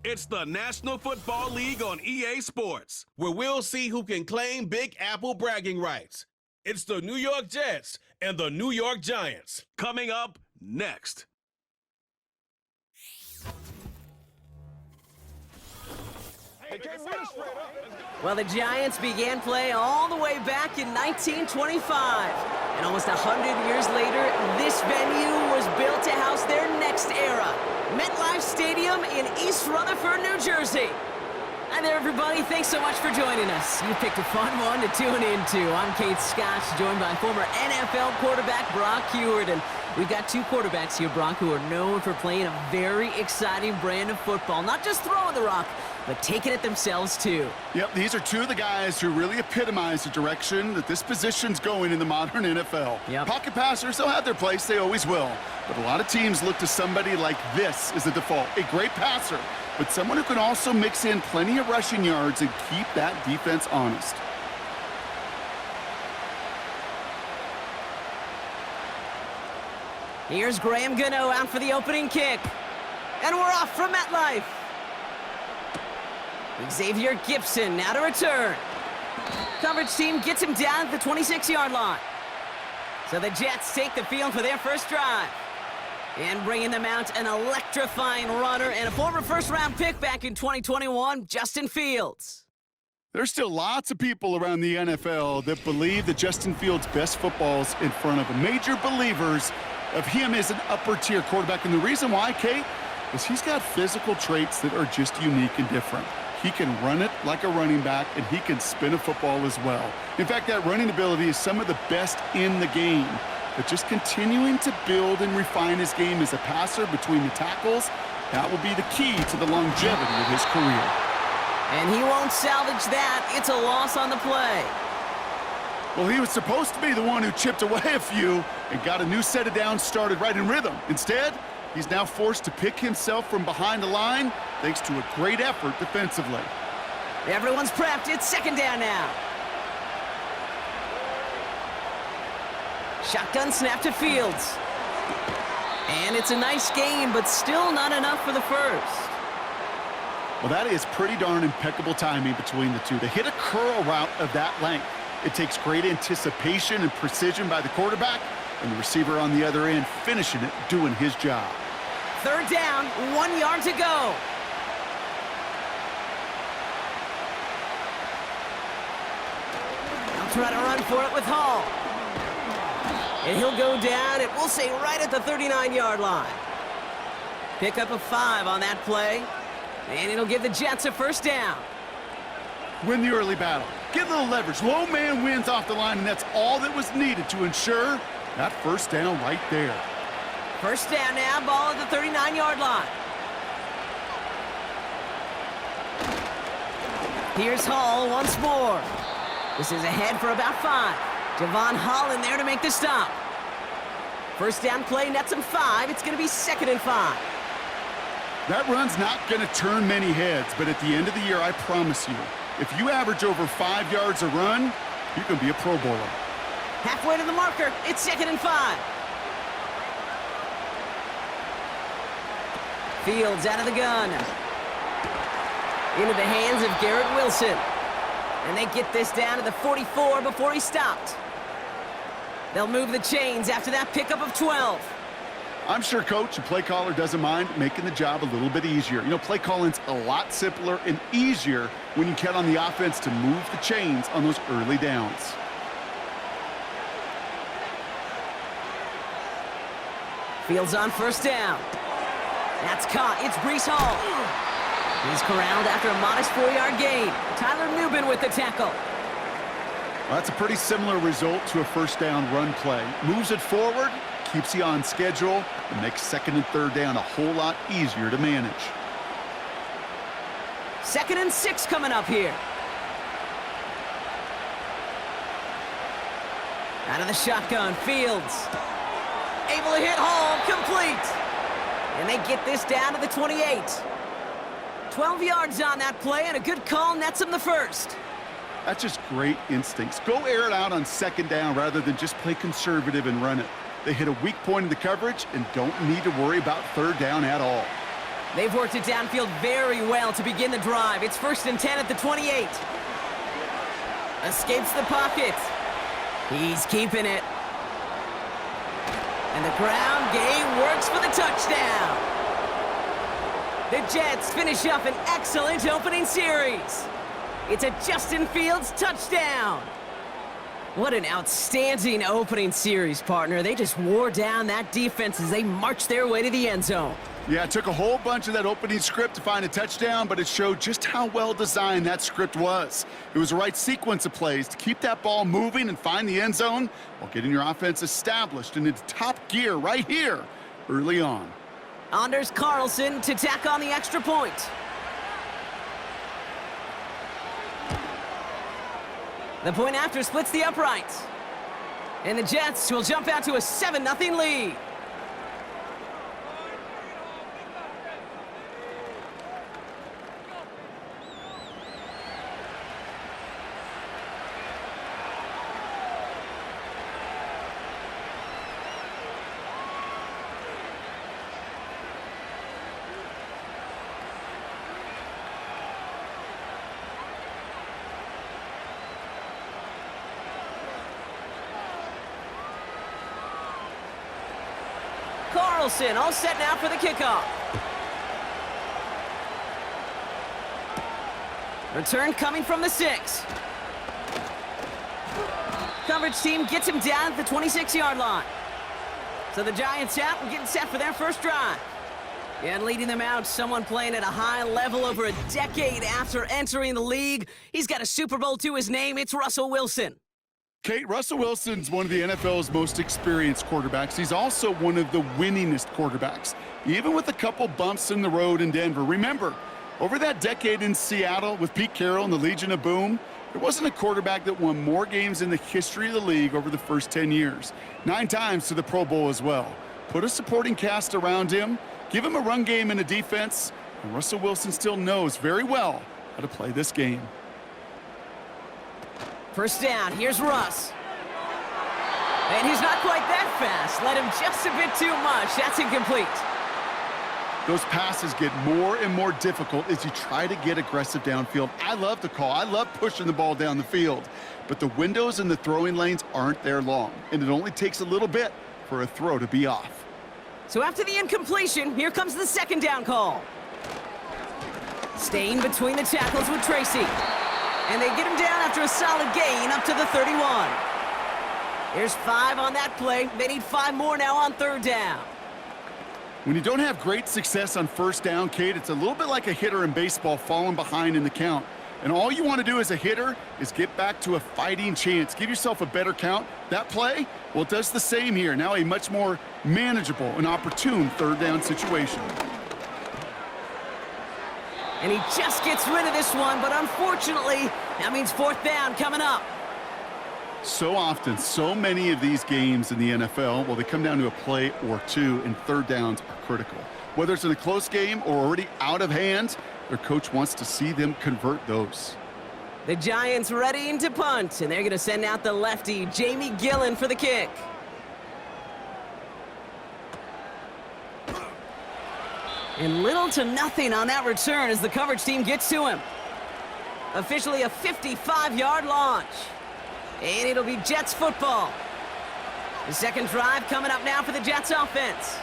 It's the National Football League on EA Sports, where we'll see who can claim Big Apple bragging rights. It's the New York Jets and the New York Giants. Coming up next. Well, the Giants began play all the way back in 1925. And almost 100 years later, this venue was built to house their next era. MetLife Stadium in East Rutherford, New Jersey. Hi there, everybody. Thanks so much for joining us. You picked a fun one to tune into. I'm Kate Scott, joined by former NFL quarterback Brock Heward. And we've got two quarterbacks here, Brock, who are known for playing a very exciting brand of football. Not just throwing the rock, but taking it themselves, too. Yep, these are two of the guys who really epitomize the direction that this position's going in the modern NFL. Yep. Pocket passers, they'll have their place. They always will. But a lot of teams look to somebody like this as the default. A great passer, but someone who can also mix in plenty of rushing yards and keep that defense honest. Here's Graham Gano out for the opening kick. And we're off from MetLife. Xavier Gibson now to return. Coverage team gets him down at the 26-yard line. So the Jets take the field for their first drive. And bringing them out, an electrifying runner and a former first-round pick back in 2021, Justin Fields. There's still lots of people around the NFL that believe that Justin Fields' best football's in front of major believers of him as an upper-tier quarterback. And the reason why, Kate, is he's got physical traits that are just unique and different. He can run it like a running back, and he can spin a football as well. In fact, that running ability is some of the best in the game. But just continuing to build and refine his game as a passer between the tackles, that will be the key to the longevity of his career. And he won't salvage that. It's a loss on the play. Well, he was supposed to be the one who chipped away a few and got a new set of downs started right in rhythm. Instead, he's now forced to pick himself from behind the line thanks to a great effort defensively. Everyone's prepped. It's second down now. Shotgun snap to Fields. And it's a nice game, but still not enough for the first. Well, that is pretty darn impeccable timing between the two. To hit a curl route of that length, it takes great anticipation and precision by the quarterback, and the receiver on the other end finishing it, doing his job. Third down, 1 yard to go. They'll try to run for it with Hall. And he'll go down, and we'll say right at the 39-yard line. Pick up a 5 on that play, and it'll give the Jets a first down. Win the early battle. Get a little leverage. Low man wins off the line, and that's all that was needed to ensure that first down right there. First down now, ball at the 39-yard line. Here's Hall once more. This is ahead for about 5. Javon Holland there to make the stop. First down play, nets him 5. It's going to be 2nd and 5. That run's not going to turn many heads, but at the end of the year, I promise you, if you average over 5 yards a run, you can be a Pro Bowler. Halfway to the marker, it's 2nd and 5. Fields out of the gun. Into the hands of Garrett Wilson. And they get this down to the 44 before he stopped. They'll move the chains after that pickup of 12. I'm sure coach and play caller doesn't mind making the job a little bit easier. You know, play calling's a lot simpler and easier when you count on the offense to move the chains on those early downs. Fields on first down. That's caught. It's Breece Hall. He's corralled after a modest 4-yard gain. Tyler Nubin with the tackle. Well, that's a pretty similar result to a first down run play. Moves it forward, keeps you on schedule, and makes 2nd and 3rd down a whole lot easier to manage. 2nd and 6 coming up here. Out of the shotgun, Fields. Able to hit Hall, complete. And they get this down to the 28. 12 yards on that play, and a good call nets him the first. That's just great instincts. Go air it out on 2nd down rather than just play conservative and run it. They hit a weak point in the coverage and don't need to worry about 3rd down at all. They've worked it downfield very well to begin the drive. It's 1st and 10 at the 28. Escapes the pocket. He's keeping it. And the ground game works for the touchdown. The Jets finish up an excellent opening series. It's a Justin Fields touchdown. What an outstanding opening series, partner. They just wore down that defense as they marched their way to the end zone. Yeah, it took a whole bunch of that opening script to find a touchdown, but it showed just how well designed that script was. It was the right sequence of plays to keep that ball moving and find the end zone while getting your offense established and into top gear right here early on. Anders Carlson to tack on the extra point. The point after splits the uprights. And the Jets will jump out to a 7-0 lead. Carlson all set now for the kickoff. Return coming from the 6. Coverage team gets him down at the 26-yard line. So the Giants out and getting set for their first drive. And leading them out, someone playing at a high level over a decade after entering the league. He's got a Super Bowl to his name. It's Russell Wilson. Kate, Russell Wilson's one of the NFL's most experienced quarterbacks. He's also one of the winningest quarterbacks, even with a couple bumps in the road in Denver. Remember, over that decade in Seattle with Pete Carroll and the Legion of Boom, there wasn't a quarterback that won more games in the history of the league over the first 10 years. 9 times to the Pro Bowl as well. Put a supporting cast around him, give him a run game and a defense, and Russell Wilson still knows very well how to play this game. First down, here's Russ. And he's not quite that fast. Let him just a bit too much. That's incomplete. Those passes get more and more difficult as you try to get aggressive downfield. I love the call. I love pushing the ball down the field. But the windows in the throwing lanes aren't there long, and it only takes a little bit for a throw to be off. So after the incompletion, here comes the second down call. Staying between the tackles with Tracy. And they get him down after a solid gain up to the 31. There's 5 on that play. They need 5 more now on third down. When you don't have great success on first down, Kate, it's a little bit like a hitter in baseball falling behind in the count. And all you want to do as a hitter is get back to a fighting chance. Give yourself a better count. That play, well, it does the same here. Now a much more manageable and opportune third down situation. And he just gets rid of this one, but unfortunately, that means fourth down coming up. So often, so many of these games in the NFL, well, they come down to a play or two, and third downs are critical. Whether it's in a close game or already out of hand, their coach wants to see them convert those. The Giants readying to punt, and they're going to send out the lefty, Jamie Gillen, for the kick. And little to nothing on that return as the coverage team gets to him. Officially a 55-yard launch. And it'll be Jets football. The second drive coming up now for the Jets offense.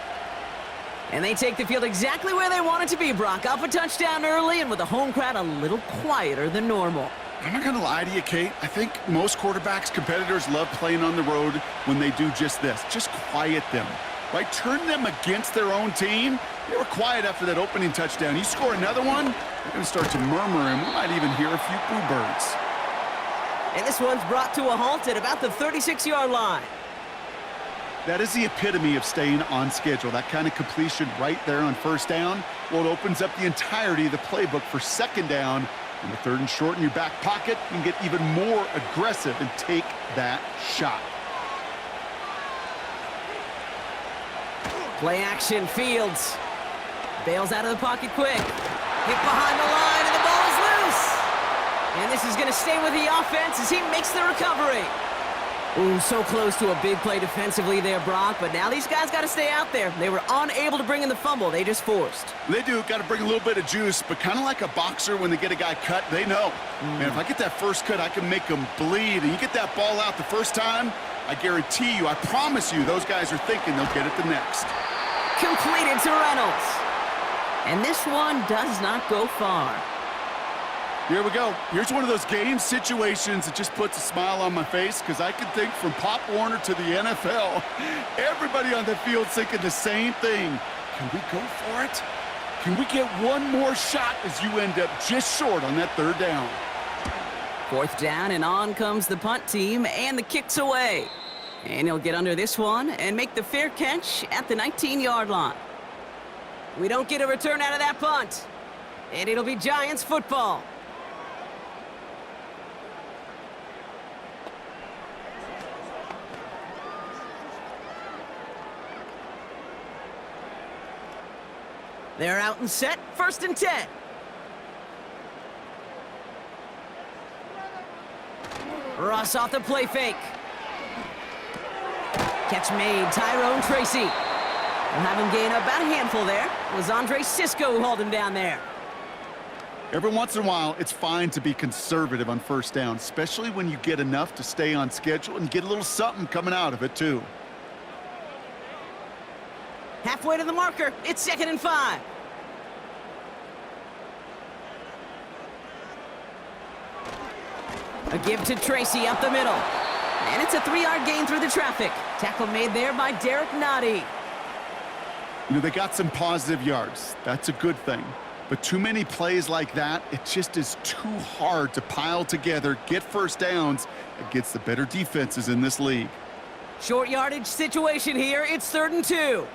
And they take the field exactly where they want it to be, Brock. Up a touchdown early and with the home crowd a little quieter than normal. I'm not going to lie to you, Kate. I think most quarterbacks, competitors love playing on the road when they do just this. Just quiet them. Right? Turn them against their own team. They were quiet after that opening touchdown. You score another one, they're going to start to murmur, and we might even hear a few boo birds. And this one's brought to a halt at about the 36-yard line. That is the epitome of staying on schedule. That kind of completion right there on first down. Well, it opens up the entirety of the playbook for second down. And the third and short in your back pocket, you can get even more aggressive and take that shot. Play action, Fields. Bails out of the pocket quick. Hit behind the line, and the ball is loose. And this is going to stay with the offense as he makes the recovery. Ooh, so close to a big play defensively there, Brock, but now these guys got to stay out there. They were unable to bring in the fumble. They just forced. They do. Got to bring a little bit of juice, but kind of like a boxer when they get a guy cut, they know. Man, if I get that first cut, I can make them bleed. And you get that ball out the first time, I guarantee you, I promise you, those guys are thinking they'll get it the next. Completed to Reynolds. And this one does not go far. Here we go. Here's one of those game situations that just puts a smile on my face because I can think from Pop Warner to the NFL. Everybody on the field thinking the same thing. Can we go for it? Can we get one more shot as you end up just short on that third down? Fourth down, and on comes the punt team, and the kick's away. And he'll get under this one and make the fair catch at the 19-yard line. We don't get a return out of that punt. And it'll be Giants football. They're out and set, 1st and 10. Ross off the play fake. Catch made, Tyrone Tracy. We'll have him gain about a handful there. It was Andre Cisco who hauled him down there. Every once in a while, it's fine to be conservative on first down, especially when you get enough to stay on schedule and get a little something coming out of it, too. Halfway to the marker, it's 2nd and 5. A give to Tracy up the middle. And it's a 3-yard gain through the traffic. Tackle made there by Derek Noddy. You know, they got some positive yards. That's a good thing. But too many plays like that, it just is too hard to pile together, get first downs against the better defenses in this league. Short yardage situation here. It's 3rd and 2.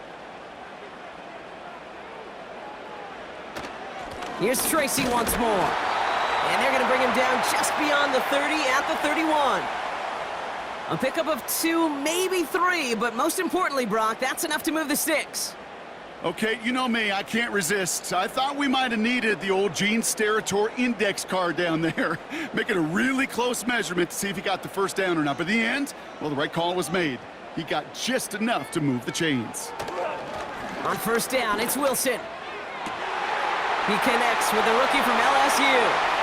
Here's Tracy once more. And they're going to bring him down just beyond the 30 at the 31. A pickup of 2, maybe 3, but most importantly, Brock, that's enough to move the sticks. Okay, you know me, I can't resist. I thought we might have needed the old Gene Steratore index card down there, making a really close measurement to see if he got the first down or not. But in the end, well, the right call was made. He got just enough to move the chains. On 1st down, it's Wilson. He connects with the rookie from LSU.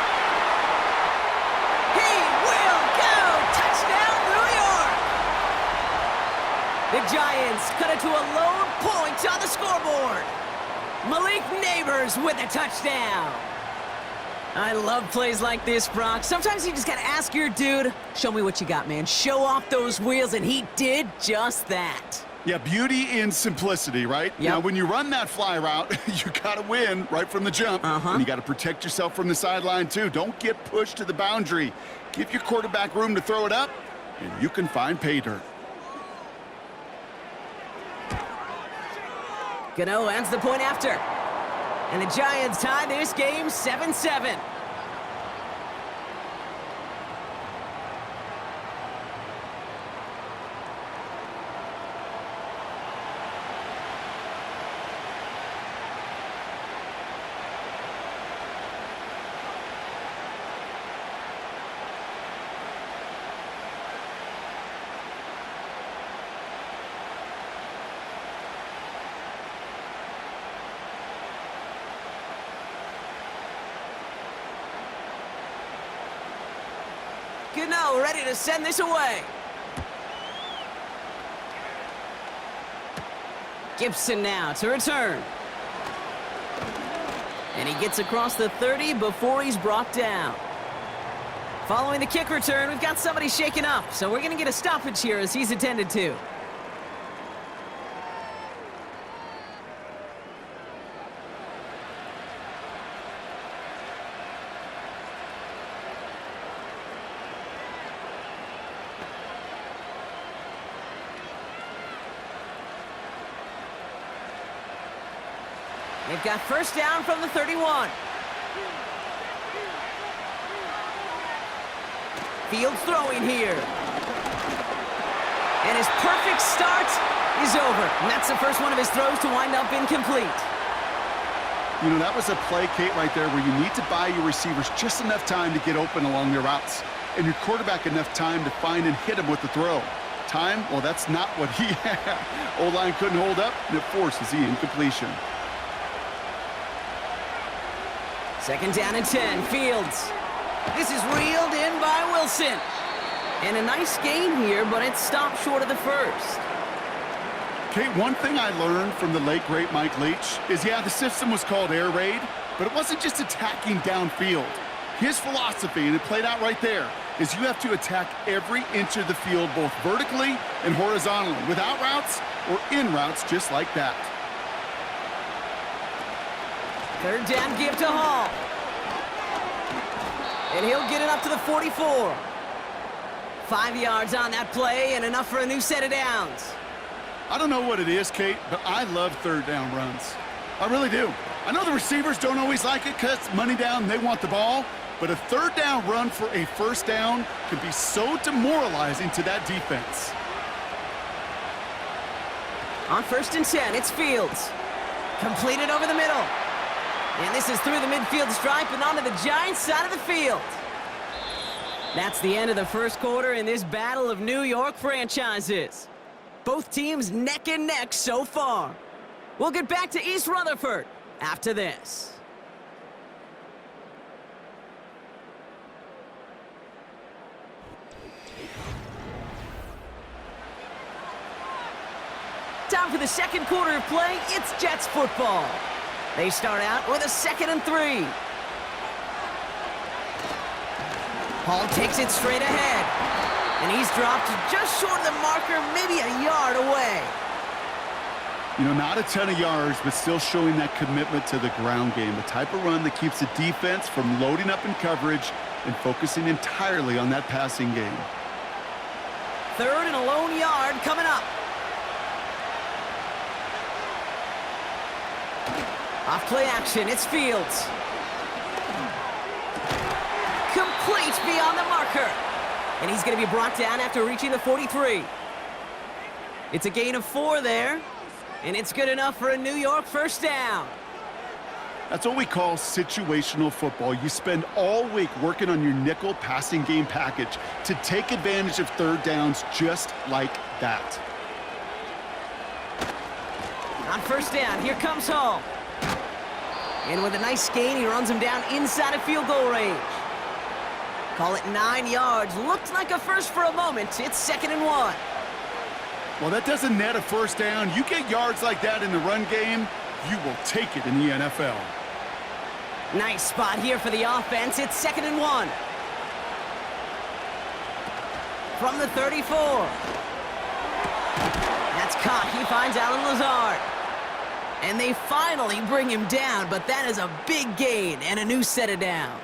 The Giants cut it to a lone point on the scoreboard. Malik Neighbors with a touchdown. I love plays like this, Brock. Sometimes you just got to ask your dude, show me what you got, man. Show off those wheels, and he did just that. Yeah, beauty in simplicity, right? Yep. Now, when you run that fly route, you got to win right from the jump. And you got to protect yourself from the sideline, too. Don't get pushed to the boundary. Give your quarterback room to throw it up, and you can find pay dirt. Gano ends the point after. And the Giants tie this game 7-7. Gano ready to send this away. Gibson now to return. And he gets across the 30 before he's brought down. Following the kick return, we've got somebody shaken up, so we're going to get a stoppage here as he's attended to. They've got first down from the 31. Fields throwing here. And his perfect start is over. And that's the first one of his throws to wind up incomplete. You know, that was a play, Kate, right there where you need to buy your receivers just enough time to get open along their routes. and your quarterback enough time to find and hit him with the throw. Time, well, that's not what he had. O-line couldn't hold up, and it forces the incompletion. 2nd down and 10, Fields. This is reeled in by Wilson. And a nice gain here, but it stopped short of the first. Okay, one thing I learned from the late, great Mike Leach is, yeah, the system was called air raid, but it wasn't just attacking downfield. His philosophy, and it played out right there, is you have to attack every inch of the field, both vertically and horizontally, without routes or in routes, just like that. 3rd down give to Hall. And he'll get it up to the 44. 5 yards on that play and enough for a new set of downs. I don't know what it is, Kate, but I love 3rd down runs. I really do. I know the receivers don't always like it because money down, they want the ball, but a 3rd down run for a 1st down can be so demoralizing to that defense. On 1st and 10, it's Fields. Completed over the middle. And this is through the midfield stripe and onto the Giants side of the field. That's the end of the first quarter in this battle of New York franchises. Both teams neck and neck so far. We'll get back to East Rutherford after this. Time for the 2nd quarter of play. It's Jets football. They start out with a 2nd and 3. Hall takes it straight ahead. And he's dropped just short of the marker, maybe a yard away. You know, not a ton of yards, but still showing that commitment to the ground game. The type of run that keeps the defense from loading up in coverage and focusing entirely on that passing game. 3rd and a lone yard coming up. Off play action, it's Fields. Complete beyond the marker. And he's going to be brought down after reaching the 43. It's a gain of 4 there. And it's good enough for a New York 1st down. That's what we call situational football. You spend all week working on your nickel passing game package to take advantage of 3rd downs just like that. On 1st down, here comes Hall. And with a nice gain, he runs him down inside of field goal range. Call it 9 yards. Looked like a first for a moment. It's 2nd and 1. Well, that doesn't net a 1st down. You get yards like that in the run game, you will take it in the NFL. Nice spot here for the offense. It's 2nd and 1. From the 34. That's caught. He finds Alan Lazard. And they finally bring him down, but that is a big gain and a new set of downs.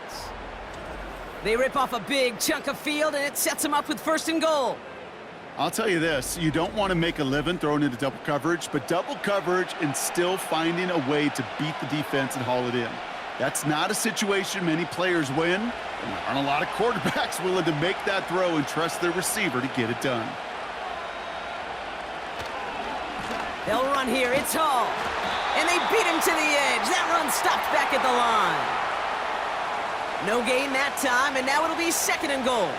They rip off a big chunk of field, and it sets them up with 1st and goal. I'll tell you this, you don't want to make a living throwing into double coverage, but double coverage and still finding a way to beat the defense and haul it in. That's not a situation many players win, and there aren't a lot of quarterbacks willing to make that throw and trust their receiver to get it done. They'll run here. It's Hall. And they beat him to the edge. That run stopped back at the line. No gain that time, and now it'll be 2nd and goal.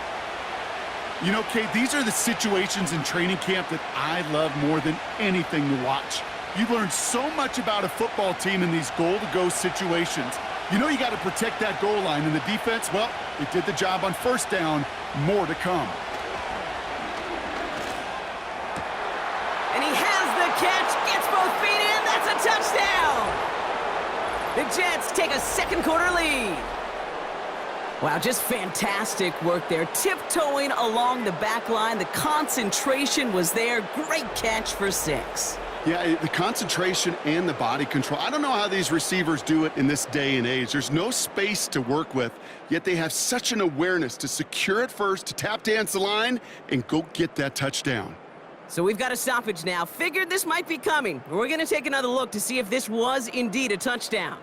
You know, Kate, these are the situations in training camp that I love more than anything to watch. You learn so much about a football team in these goal-to-go situations. You know you got to protect that goal line, and the defense, well, they did the job on 1st down. More to come. And he has the catch, gets both feet in, that's a touchdown! The Jets take a 2nd quarter lead. Wow, just fantastic work there. Tiptoeing along the back line. The concentration was there. Great catch for 6. Yeah, the concentration and the body control. I don't know how these receivers do it in this day and age. There's no space to work with, yet they have such an awareness to secure it first, to tap dance the line, and go get that touchdown. So we've got a stoppage now. Figured this might be coming. We're going to take another look to see if this was indeed a touchdown.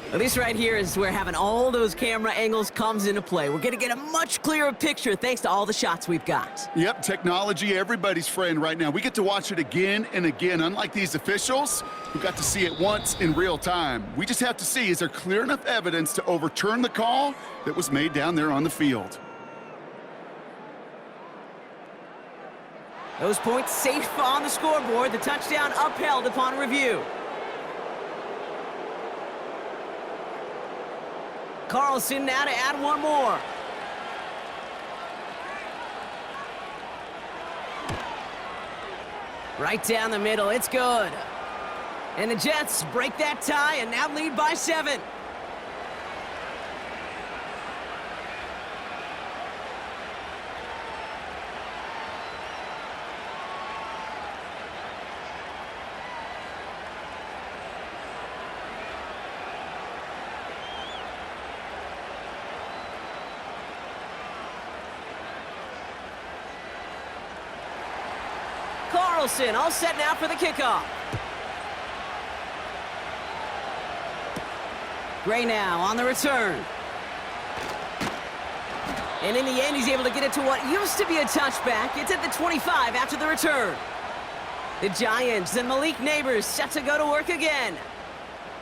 Well, this right here is where having all those camera angles comes into play. We're going to get a much clearer picture thanks to all the shots we've got. Yep, technology, everybody's friend right now. We get to watch it again and again, unlike these officials who got to see it once in real time. We just have to see, is there clear enough evidence to overturn the call that was made down there on the field? Those points safe on the scoreboard. The touchdown upheld upon review. Carlson now to add one more. Right down the middle, it's good. And the Jets break that tie and now lead by 7. Carlson all set now for the kickoff. Gray now on the return. And in the end, he's able to get it to what used to be a touchback. It's at the 25 after the return. The Giants and Malik Neighbors set to go to work again.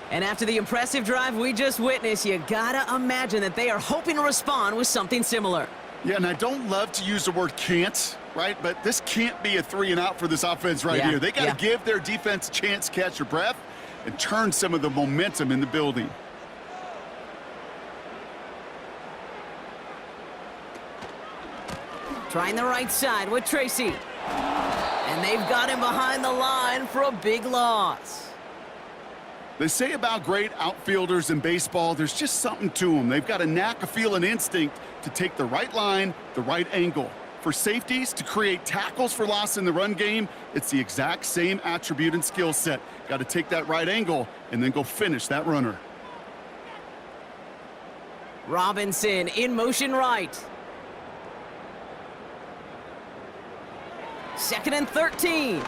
And after the impressive drive we just witnessed, you gotta imagine that they are hoping to respond with something similar. Yeah, and I don't love to use the word can't, right? But this can't be a 3-and-out for this offense right here. They got to give their defense a chance to catch their breath and turn some of the momentum in the building. Trying the right side with Tracy. And they've got him behind the line for a big loss. They say about great outfielders in baseball, there's just something to them. They've got a knack, a feel, and instinct to take the right line, the right angle. For safeties to create tackles for loss in the run game, it's the exact same attribute and skill set. Got to take that right angle and then go finish that runner. Robinson in motion right. 2nd and 13.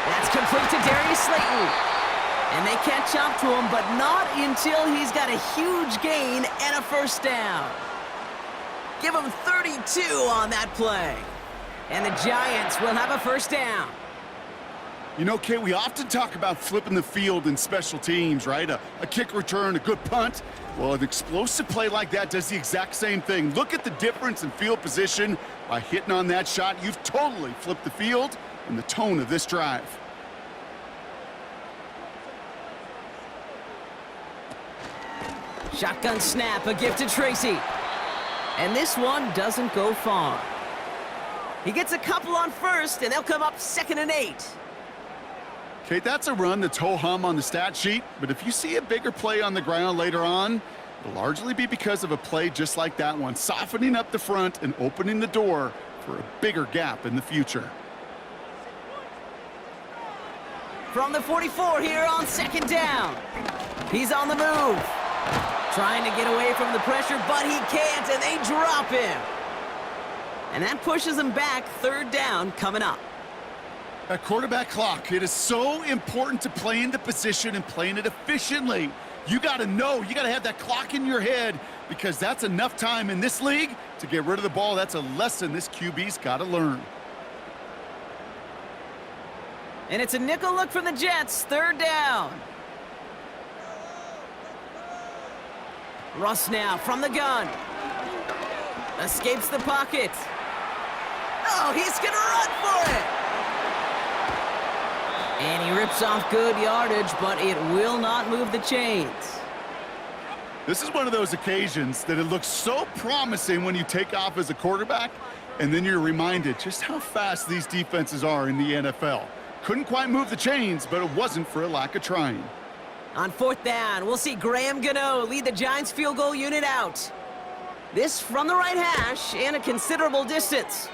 That's complete to Darius Slayton. And they catch up to him, but not until he's got a huge gain and a first down. Give him 32 on that play. And the Giants will have a first down. You know, Kate, we often talk about flipping the field in special teams, right? A kick return, a good punt. Well, an explosive play like that does the exact same thing. Look at the difference in field position. By hitting on that shot, you've totally flipped the field and the tone of this drive. Shotgun snap, a gift to Tracy. And this one doesn't go far. He gets a couple on first, and they'll come up 2nd and 8. Kate, that's a run that's ho-hum on the stat sheet, but if you see a bigger play on the ground later on, it'll largely be because of a play just like that one, softening up the front and opening the door for a bigger gap in the future. From the 44 here on 2nd down. He's on the move. Trying to get away from the pressure, but he can't, and they drop him. And that pushes him back. 3rd down coming up. That quarterback clock, it is so important to play in the position and playing it efficiently. You got to know, you got to have that clock in your head because that's enough time in this league to get rid of the ball. That's a lesson this QB's got to learn. And it's a nickel look from the Jets. 3rd down. Russ now from the gun. Escapes the pocket. Oh, he's going to run for it. And he rips off good yardage, but it will not move the chains. This is one of those occasions that it looks so promising when you take off as a quarterback, and then you're reminded just how fast these defenses are in the NFL. Couldn't quite move the chains, but it wasn't for a lack of trying. On 4th down, we'll see Graham Gano lead the Giants field goal unit out. This from the right hash and a considerable distance.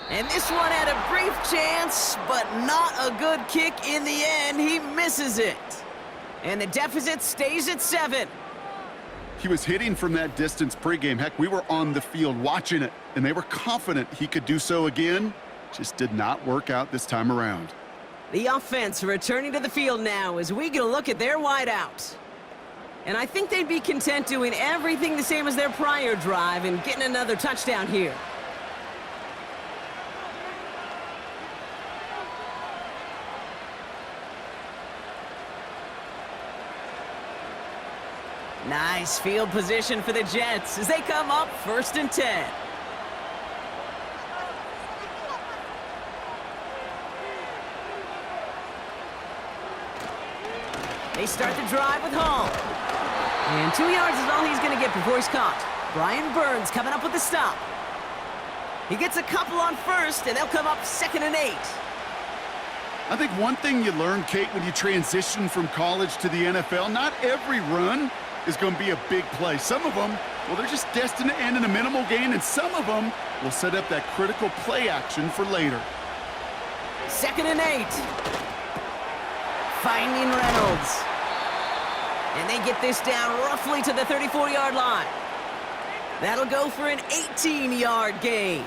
And this one had a brief chance, but not a good kick in the end. He misses it. And the deficit stays at 7. He was hitting from that distance pregame. Heck, we were on the field watching it, and they were confident he could do so again. Just did not work out this time around. The offense returning to the field now as we get a look at their wideout. And I think they'd be content doing everything the same as their prior drive and getting another touchdown here. Nice field position for the Jets as they come up 1st and 10. They start the drive with Hall. And 2 yards is all he's going to get before he's caught. Brian Burns coming up with the stop. He gets a couple on first, and they'll come up 2nd and 8. I think one thing you learn, Kate, when you transition from college to the NFL, not every run is going to be a big play. Some of them, well, they're just destined to end in a minimal gain, and some of them will set up that critical play action for later. 2nd and 8. Finding Reynolds. And they get this down roughly to the 34-yard line. That'll go for an 18-yard gain.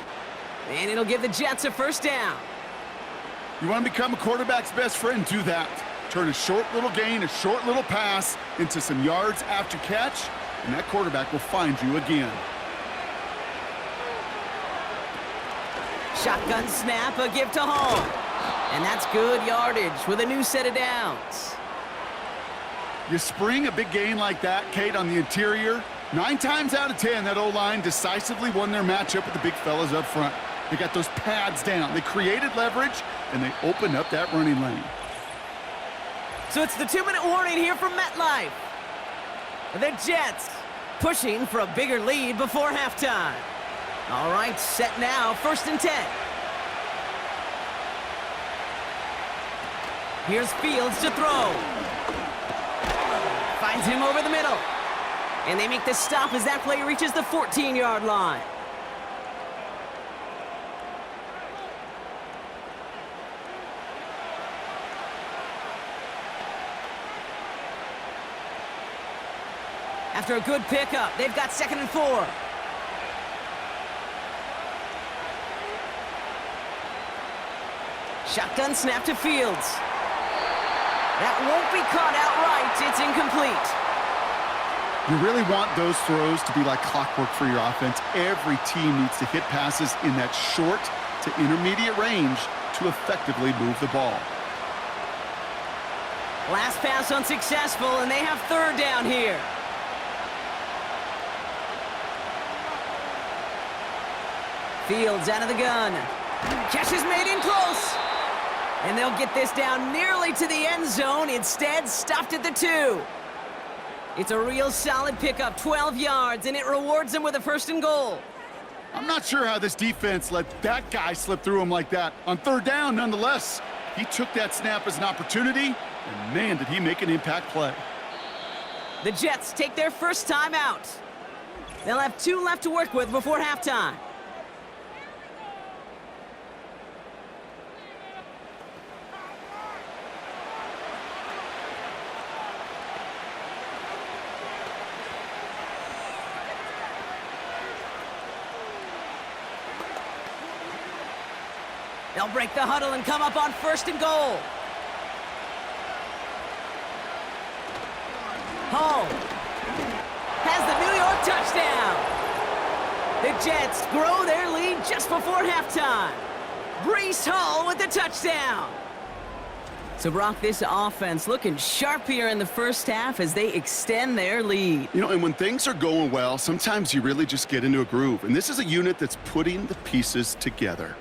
And it'll give the Jets a first down. You want to become a quarterback's best friend, do that. Turn a short little gain, a short little pass into some yards after catch, and that quarterback will find you again. Shotgun snap, a give to Hall. And that's good yardage with a new set of downs. You spring a big gain like that, Kate, on the interior, 9 times out of 10, that O-line decisively won their matchup with the big fellas up front. They got those pads down. They created leverage, and they opened up that running lane. So it's the 2-minute warning here from MetLife. The Jets pushing for a bigger lead before halftime. All right, set now, 1st and 10. Here's Fields to throw. Finds him over the middle. And they make the stop as that play reaches the 14-yard line. After a good pickup, they've got 2nd and 4. Shotgun snap to Fields. That won't be caught outright. It's incomplete. You really want those throws to be like clockwork for your offense. Every team needs to hit passes in that short to intermediate range to effectively move the ball. Last pass unsuccessful, and they have 3rd down here. Fields out of the gun. Catch is made in close. And they'll get this down nearly to the end zone. Instead, stopped at the 2. It's a real solid pickup, 12 yards, and it rewards them with a 1st and goal. I'm not sure how this defense let that guy slip through him like that. On 3rd down, nonetheless, he took that snap as an opportunity, and man, did he make an impact play. The Jets take their first time out. They'll have 2 left to work with before halftime. They'll break the huddle and come up on 1st and goal. Hall has the New York touchdown. The Jets grow their lead just before halftime. Breece Hall with the touchdown. So, Brock, this offense looking sharp here in the first half as they extend their lead. You know, and when things are going well, sometimes you really just get into a groove. And this is a unit that's putting the pieces together.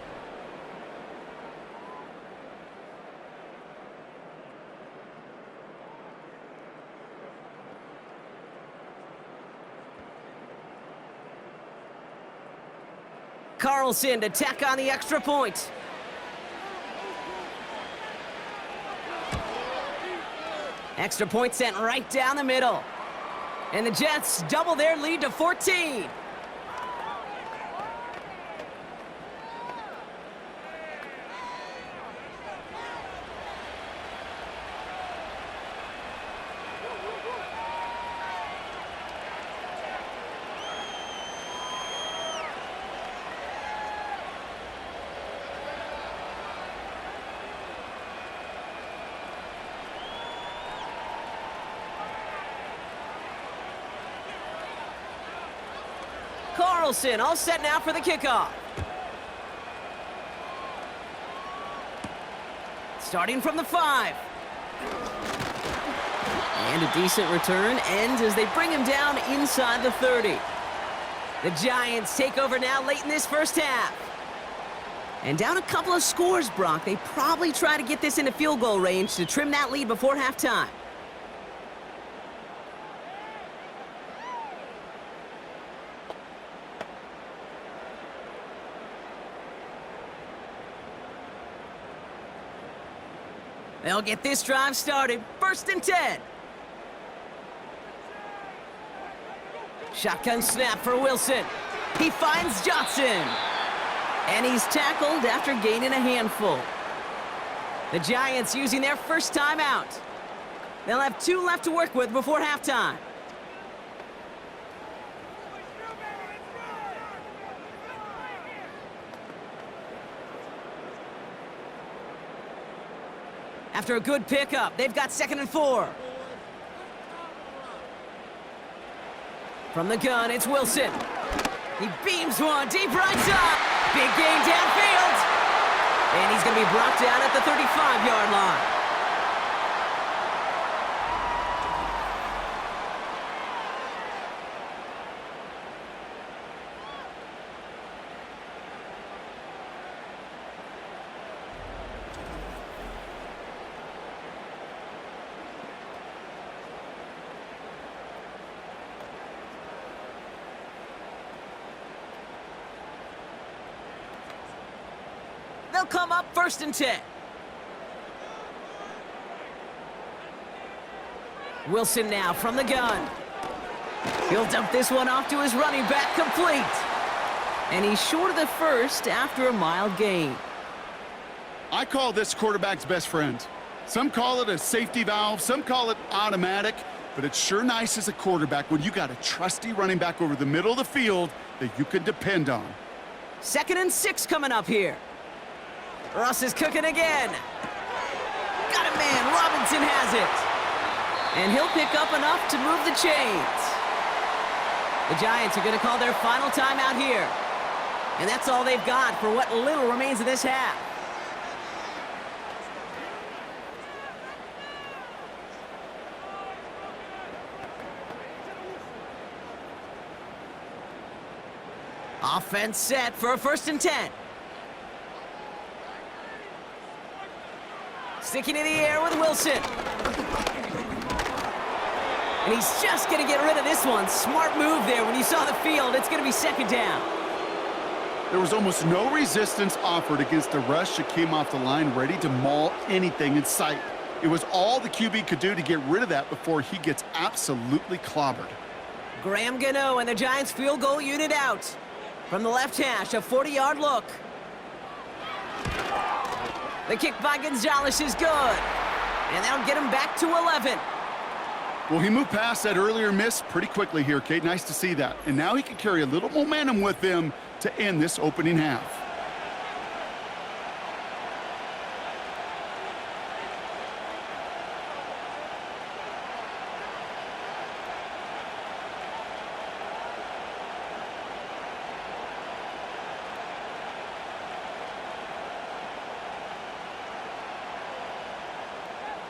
Carlson to tack on the extra point. Extra point sent right down the middle. And the Jets double their lead to 14. Carlson all set now for the kickoff. Starting from the 5. And a decent return ends as they bring him down inside the 30. The Giants take over now late in this first half. And down a couple of scores, Brock. They probably try to get this into field goal range to trim that lead before halftime. They'll get this drive started. 1st and 10. Shotgun snap for Wilson. He finds Johnson. And he's tackled after gaining a handful. The Giants using their first timeout. They'll have 2 left to work with before halftime. After a good pickup, they've got 2nd and 4. From the gun, it's Wilson. He beams one deep right side. Big gain downfield. And he's going to be brought down at the 35-yard line. They'll come up 1st and 10. Wilson now from the gun. He'll dump this one off to his running back, complete. And he's short of the first after a mild gain. I call this quarterback's best friend. Some call it a safety valve, some call it automatic, but it's sure nice as a quarterback when you got a trusty running back over the middle of the field that you can depend on. 2nd and 6 coming up here. Russ is cooking again. Got it, man. Robinson has it. And he'll pick up enough to move the chains. The Giants are going to call their final timeout here. And that's all they've got for what little remains of this half. Offense set for a 1st and 10. Sticking in the air with Wilson. And he's just going to get rid of this one. Smart move there. When you saw the field, it's going to be 2nd down. There was almost no resistance offered against a rush that came off the line ready to maul anything in sight. It was all the QB could do to get rid of that before he gets absolutely clobbered. Graham Gano and the Giants field goal unit out. From the left hash, a 40-yard look. The kick by Gonzalez is good. And that'll get him back to 11. Well, he moved past that earlier miss pretty quickly here, Kate. Nice to see that. And now he can carry a little momentum with him to end this opening half.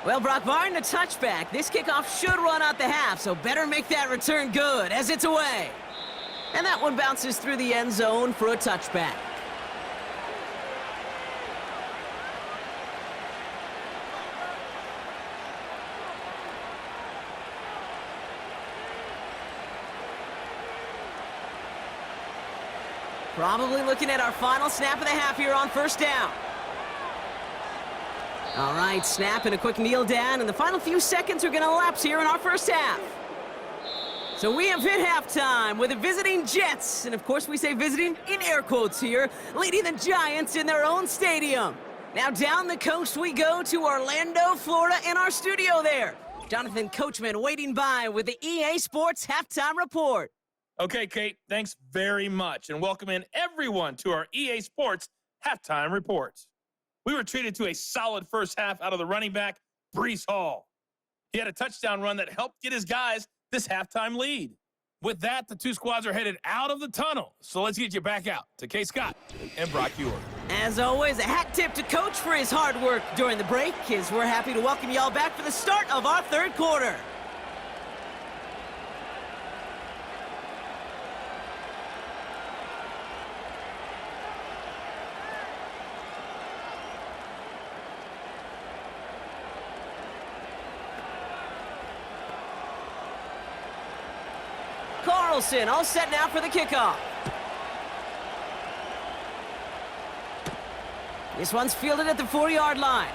Well, Brock, barring a touchback, this kickoff should run out the half, so better make that return good as it's away. And that one bounces through the end zone for a touchback. Probably looking at our final snap of the half here on 1st down. All right, snap and a quick kneel down, and the final few seconds are going to elapse here in our 1st half. So we have hit halftime with the visiting Jets, and of course we say visiting in air quotes here, leading the Giants in their own stadium. Now down the coast we go to Orlando, Florida, in our studio there. Jonathan Coachman waiting by with the EA Sports Halftime Report. Okay, Kate, thanks very much, and welcome in everyone to our EA Sports Halftime Report. We were treated to a solid first half out of the running back, Breece Hall. He had a touchdown run that helped get his guys this halftime lead. With that, the two squads are headed out of the tunnel. So let's get you back out to Kay Scott and Brock Ewer. As always, a hat tip to Coach for his hard work during the break, as we're happy to welcome y'all back for the start of our 3rd quarter. Carlson all set now for the kickoff. This one's fielded at the 4-yard line.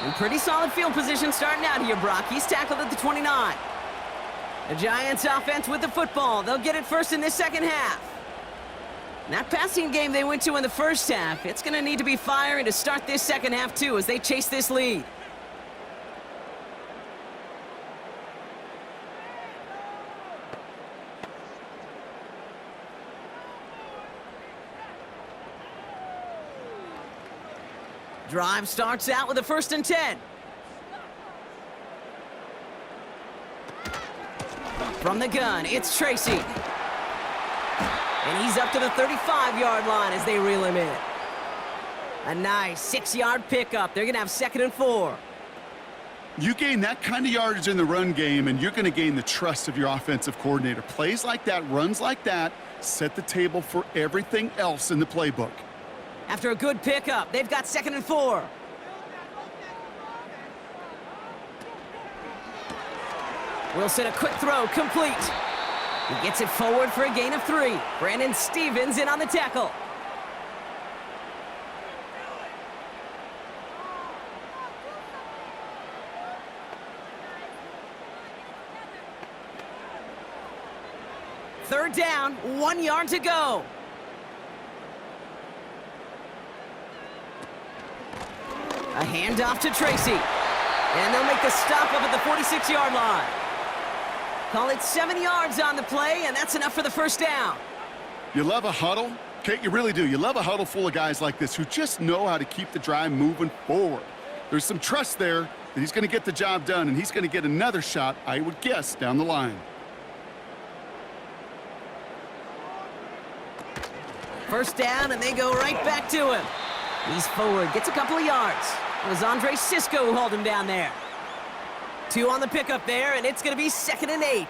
In pretty solid field position starting out here, Brock. He's tackled at the 29. The Giants offense with the football. They'll get it first in this second half. That passing game they went to in the first half, it's going to need to be firing to start this second half, too, as they chase this lead. Drive starts out with a 1st and 10. From the gun, it's Tracy. And he's up to the 35-yard line as they reel him in. A nice 6-yard pickup. They're going to have 2nd and 4. You gain that kind of yardage in the run game, and you're going to gain the trust of your offensive coordinator. Plays like that, runs like that, set the table for everything else in the playbook. After a good pickup, they've got 2nd and 4. Wilson, a quick throw, complete. He gets it forward for a gain of 3. Brandon Stevens in on the tackle. Third down, 1 yard to go. A handoff to Tracy. And they'll make the stop up at the 46-yard line. Call it 7 yards on the play, and that's enough for the 1st down. You love a huddle? Kate, you really do. You love a huddle full of guys like this who just know how to keep the drive moving forward. There's some trust there that he's going to get the job done, and he's going to get another shot, I would guess, down the line. First down, and they go right back to him. He's forward, gets a couple of yards. It was Andre Sisco who hauled him down there. 2 on the pickup there, and it's going to be 2nd and 8.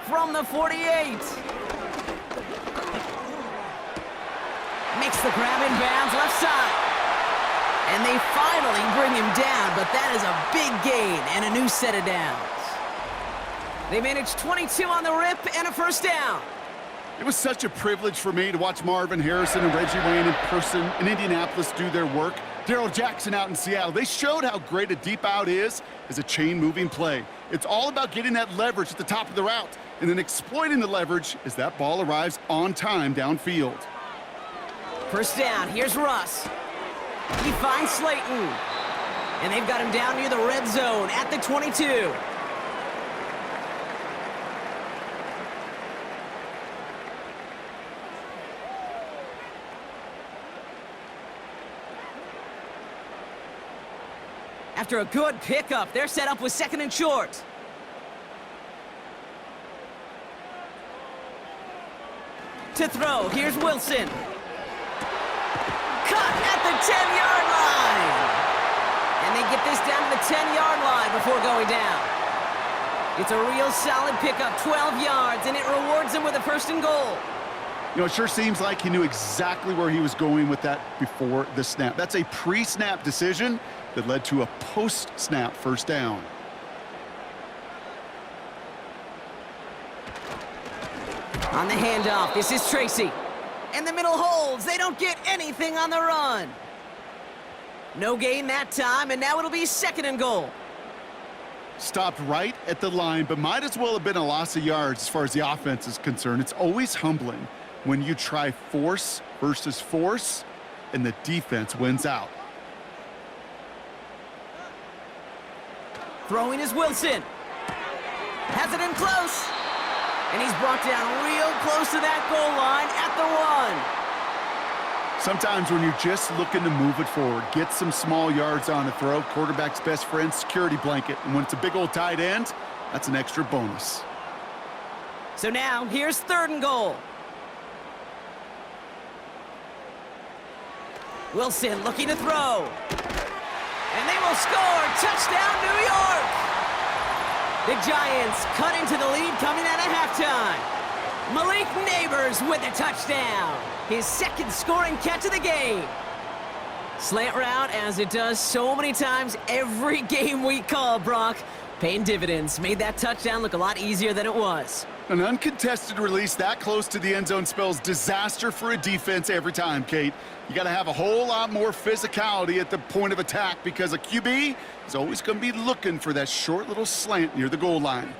From the 48. Makes the grab in bounds left side. And they finally bring him down, but that is a big gain and a new set of downs. They managed 22 on the rip and a 1st down. It was such a privilege for me to watch Marvin Harrison and Reggie Wayne in person in Indianapolis do their work. Darrell Jackson out in Seattle. They showed how great a deep out is as a chain-moving play. It's all about getting that leverage at the top of the route and then exploiting the leverage as that ball arrives on time downfield. 1st down, here's Russ. He finds Slayton. And they've got him down near the red zone at the 22. After a good pickup, they're set up with 2nd and short. To throw, here's Wilson. Cut at the 10-yard line. And they get this down to the 10-yard line before going down. It's a real solid pickup, 12 yards, and it rewards them with a 1st and goal. You know, it sure seems like he knew exactly where he was going with that before the snap. That's a pre-snap decision that led to a post-snap 1st down. On the handoff, this is Tracy. And the middle holds. They don't get anything on the run. No gain that time, and now it'll be 2nd and goal. Stopped right at the line, but might as well have been a loss of yards as far as the offense is concerned. It's always humbling when you try force versus force, and the defense wins out. Throwing is Wilson. Has it in close. And he's brought down real close to that goal line at the 1. Sometimes when you're just looking to move it forward, get some small yards on a throw, quarterback's best friend, security blanket. And when it's a big old tight end, that's an extra bonus. So now, here's 3rd and goal. Wilson looking to throw. And they will score. Touchdown, New York! The Giants cut into the lead coming out of halftime. Malik Neighbors with a touchdown. His 2nd scoring catch of the game. Slant route, as it does so many times every game we call, Brock. Paying dividends. Made that touchdown look a lot easier than it was. An uncontested release that close to the end zone spells disaster for a defense every time, Kate. You got to have a whole lot more physicality at the point of attack because a QB is always going to be looking for that short little slant near the goal line.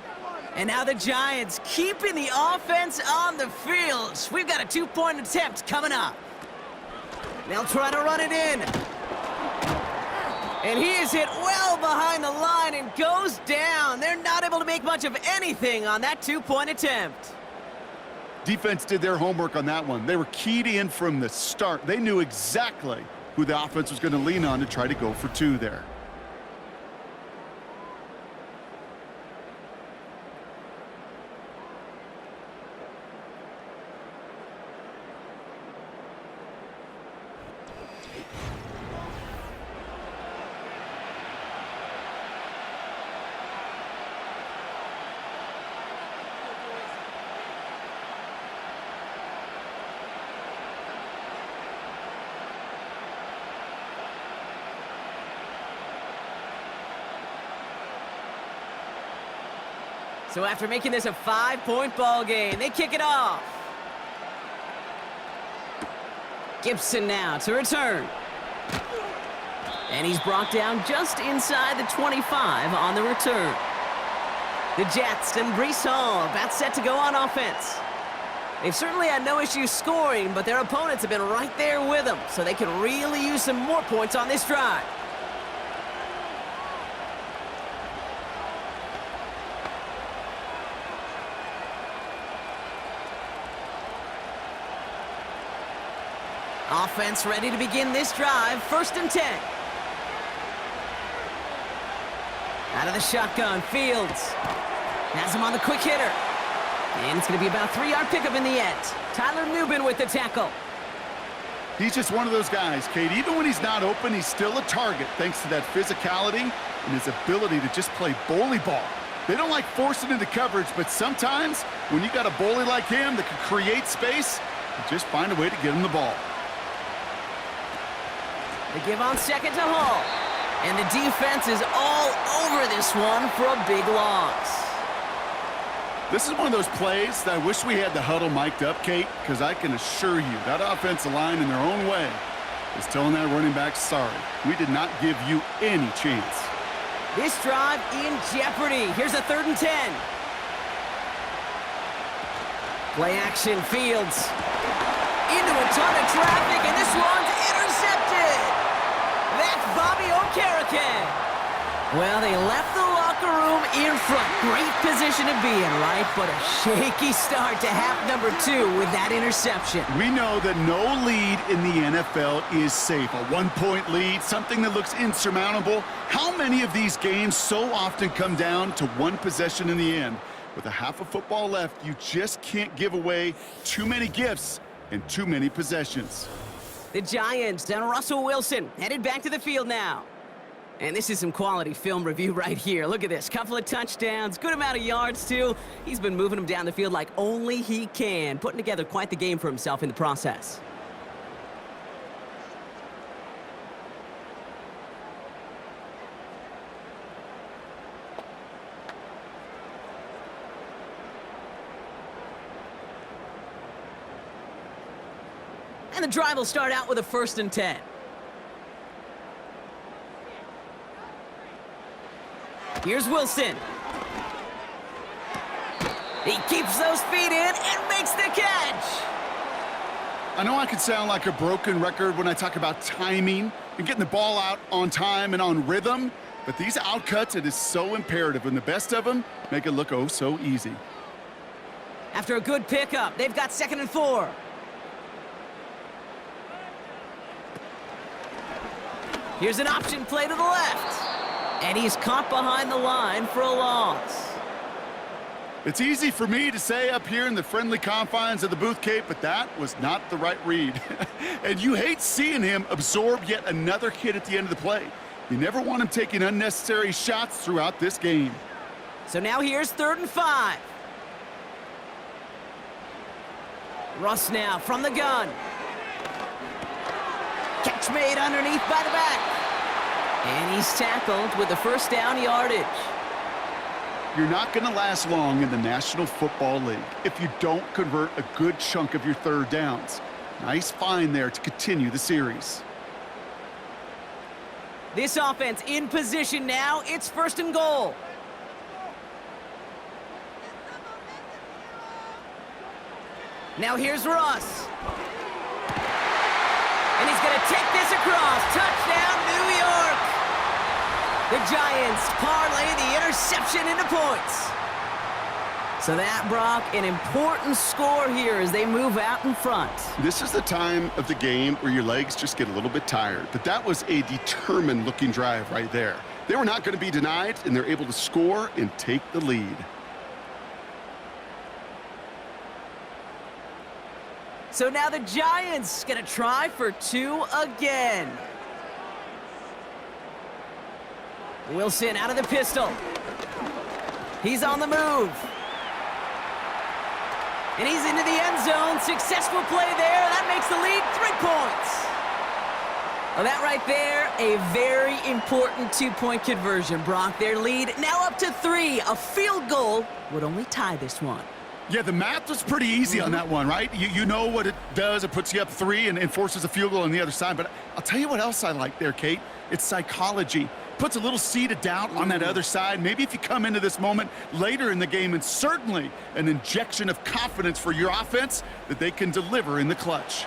And now the Giants keeping the offense on the field. We've got a 2-point attempt coming up. They'll try to run it in. And he is hit well behind the line and goes down. They're not able to make much of anything on that 2-point attempt. Defense did their homework on that one. They were keyed in from the start. They knew exactly who the offense was going to lean on to try to go for 2 there. So after making this a 5-point ball game, they kick it off. Gibson now to return. And he's brought down just inside the 25 on the return. The Jets and Breece Hall about set to go on offense. They've certainly had no issues scoring, but their opponents have been right there with them, so they can really use some more points on this drive. Offense ready to begin this drive. 1st and 10. Out of the shotgun, Fields. Has him on the quick hitter. And it's going to be about a 3-yard pickup in the end. Tyler Nubin with the tackle. He's just one of those guys, Kate. Even when he's not open, he's still a target thanks to that physicality and his ability to just play bully ball. They don't like forcing into coverage, but sometimes when you got a bully like him that can create space, you just find a way to get him the ball. They give on 2nd to Hall. And the defense is all over this one for a big loss. This is one of those plays that I wish we had the huddle mic'd up, Kate, because I can assure you that offensive line in their own way is telling that running back, sorry, we did not give you any chance. This drive in jeopardy. Here's a 3rd and 10. Play action, Fields. Into a ton of traffic, and this one's intercepted. That's Bobby Okereke. Well, they left the locker room in front. Great position to be in, right? But a shaky start to half number 2 with that interception. We know that no lead in the NFL is safe. A 1-point lead, something that looks insurmountable. How many of these games so often come down to one possession in the end? With a half of football left, you just can't give away too many gifts and too many possessions. The Giants and Russell Wilson headed back to the field now. And this is some quality film review right here. Look at this. Couple of touchdowns, good amount of yards, too. He's been moving them down the field like only he can, putting together quite the game for himself in the process. And the drive will start out with a 1st and 10. Here's Wilson. He keeps those feet in and makes the catch. I know I can sound like a broken record when I talk about timing and getting the ball out on time and on rhythm, but these outcuts, it is so imperative, and the best of them make it look oh so easy. After a good pickup, they've got 2nd and 4. Here's an option play to the left. And he's caught behind the line for a loss. It's easy for me to say up here in the friendly confines of the booth, Kate, but that was not the right read. And you hate seeing him absorb yet another hit at the end of the play. You never want him taking unnecessary shots throughout this game. So now here's 3rd and 5. Russ now from the gun. Catch made underneath by the back. And he's tackled with the first down yardage. You're not going to last long in the National Football League if you don't convert a good chunk of your third downs. Nice find there to continue the series. This offense in position now. It's 1st and goal. Now here's Russ. And he's going to take this across. Touchdown, New York. The Giants parlay the interception into points. So that, Brock, an important score here as they move out in front. This is the time of the game where your legs just get a little bit tired. But that was a determined-looking drive right there. They were not going to be denied, and they're able to score and take the lead. So now the Giants going to try for 2 again. Wilson out of the pistol. He's on the move. And he's into the end zone. Successful play there. That makes the lead 3 points. Well, that right there, a very important 2-point conversion, Brock. Their lead now up to 3. A field goal would only tie this one. Yeah, the math was pretty easy on that one, right? You know what it does. It puts you up 3 and forces a field goal on the other side. But I'll tell you what else I like there, Kate. It's psychology. Puts a little seed of doubt on that other side. Maybe if you come into this moment later in the game, and certainly an injection of confidence for your offense that they can deliver in the clutch.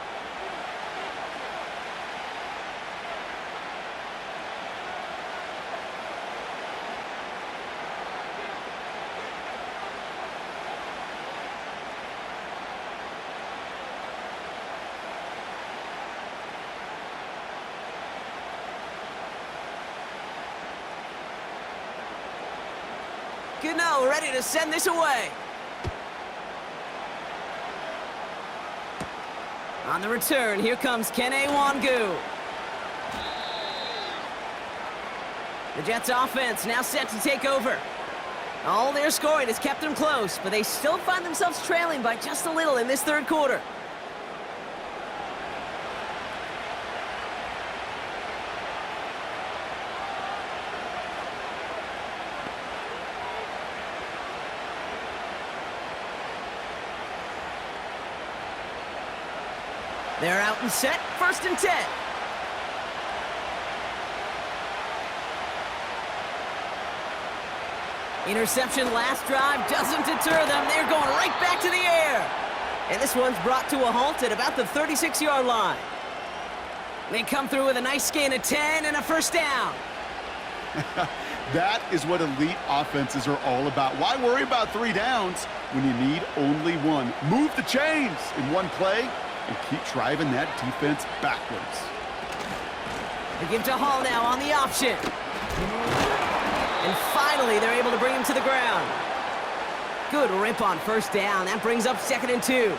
Gano ready to send this away. On the return, here comes Kene Wangu. The Jets offense now set to take over. All their scoring has kept them close, but they still find themselves trailing by just a little in this 3rd quarter. They're out and set, 1st and 10. Interception last drive doesn't deter them. They're going right back to the air. And this one's brought to a halt at about the 36-yard line. They come through with a nice gain of 10 and a 1st down. That is what elite offenses are all about. Why worry about 3 downs when you need only 1? Move the chains in one play and keep driving that defense backwards. They give to Hall now on the option. And finally, they're able to bring him to the ground. Good rip on 1st down. That brings up 2nd and 2.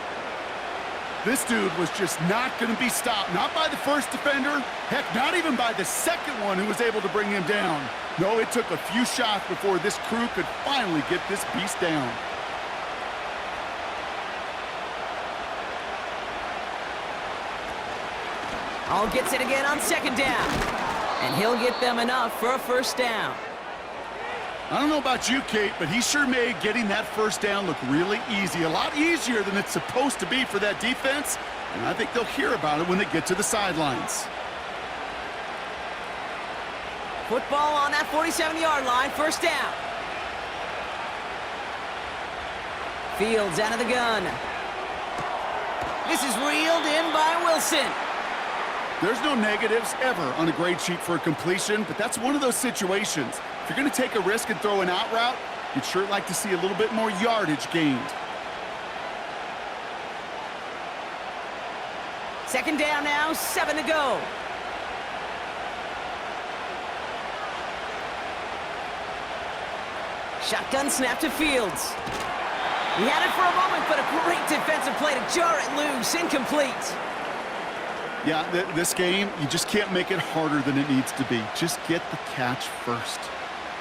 This dude was just not going to be stopped. Not by the first defender. Heck, not even by the second one who was able to bring him down. No, it took a few shots before this crew could finally get this beast down. Hall gets it again on 2nd down. And he'll get them enough for a 1st down. I don't know about you, Kate, but he sure made getting that 1st down look really easy. A lot easier than it's supposed to be for that defense. And I think they'll hear about it when they get to the sidelines. Football on that 47-yard line, 1st down. Fields out of the gun. This is reeled in by Wilson. There's no negatives ever on a grade sheet for a completion, but that's one of those situations. If you're going to take a risk and throw an out route, you'd sure like to see a little bit more yardage gained. 2nd down now, 7 to go. Shotgun snap to Fields. He had it for a moment, but a great defensive play to jar it loose. Incomplete. Yeah, this game, you just can't make it harder than it needs to be. Just get the catch first.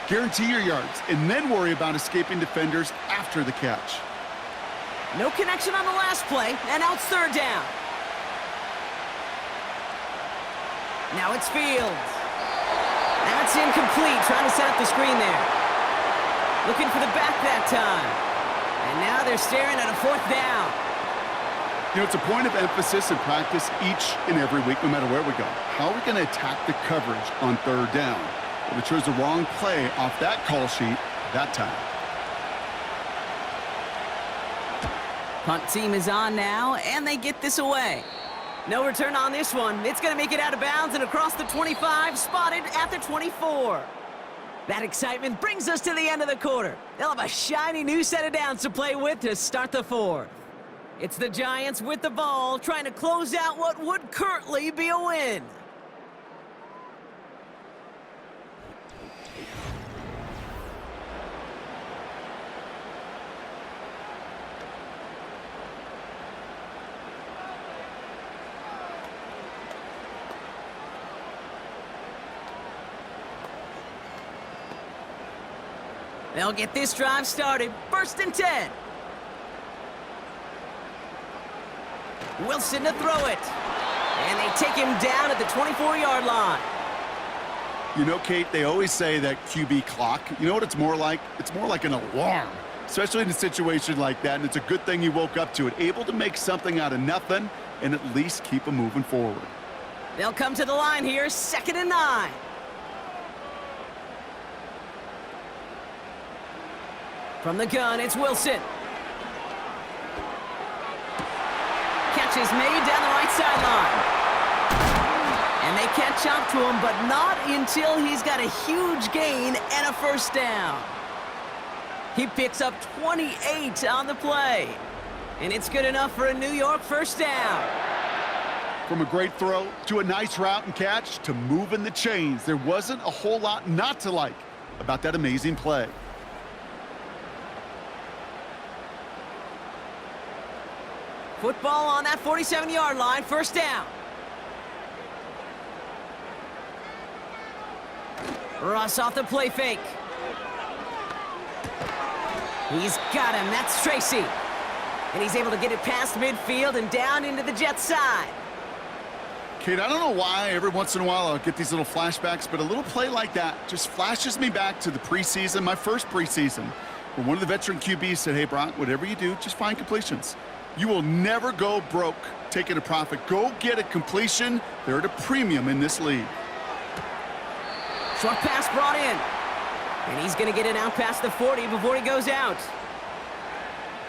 Guarantee your yards, and then worry about escaping defenders after the catch. No connection on the last play, and now it's 3rd down. Now it's Fields. That's incomplete, trying to set up the screen there. Looking for the back that time. And now they're staring at a 4th down. You know, it's a point of emphasis in practice each and every week, no matter where we go. How are we going to attack the coverage on 3rd down? Well, we chose the wrong play off that call sheet that time. Punt team is on now, and they get this away. No return on this one. It's going to make it out of bounds and across the 25, spotted at the 24. That excitement brings us to the end of the quarter. They'll have a shiny new set of downs to play with to start the 4th. It's the Giants with the ball, trying to close out what would currently be a win. They'll get this drive started. 1st and 10. Wilson to throw it. And they take him down at the 24-yard line. You know, Kate, they always say that QB clock. You know what it's more like? It's more like an alarm, especially in a situation like that. And it's a good thing you woke up to it, able to make something out of nothing and at least keep them moving forward. They'll come to the line here, 2nd and 9. From the gun, it's Wilson. Catch is made down the right sideline. And they catch up to him, but not until he's got a huge gain and a 1st down. He picks up 28 on the play. And it's good enough for a New York 1st down. From a great throw to a nice route and catch to moving the chains, there wasn't a whole lot not to like about that amazing play. Football on that 47-yard line, 1st down. Russ off the play fake. He's got him, that's Tracy. And he's able to get it past midfield and down into the Jets' side. Kate, I don't know why every once in a while I'll get these little flashbacks, but a little play like that just flashes me back to the preseason, my first preseason, where one of the veteran QBs said, hey, Brock, whatever you do, just find completions. You will never go broke taking a profit. Go get a completion. They're at a premium in this league. Short pass brought in. And he's going to get it out past the 40 before he goes out.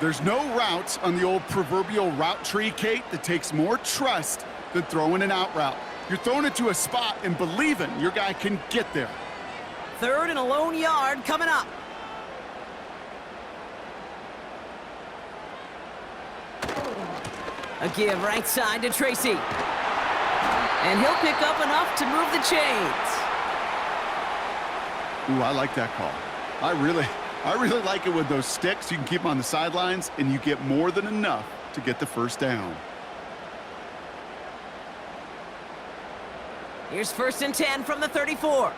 There's no route on the old proverbial route tree, Kate, that takes more trust than throwing an out route. You're throwing it to a spot and believing your guy can get there. 3rd and a lone yard coming up. A give right side to Tracy. And he'll pick up enough to move the chains. Ooh, I like that call. I really like it with those sticks. You can keep them on the sidelines, and you get more than enough to get the 1st down. Here's 1st and 10 from the 34.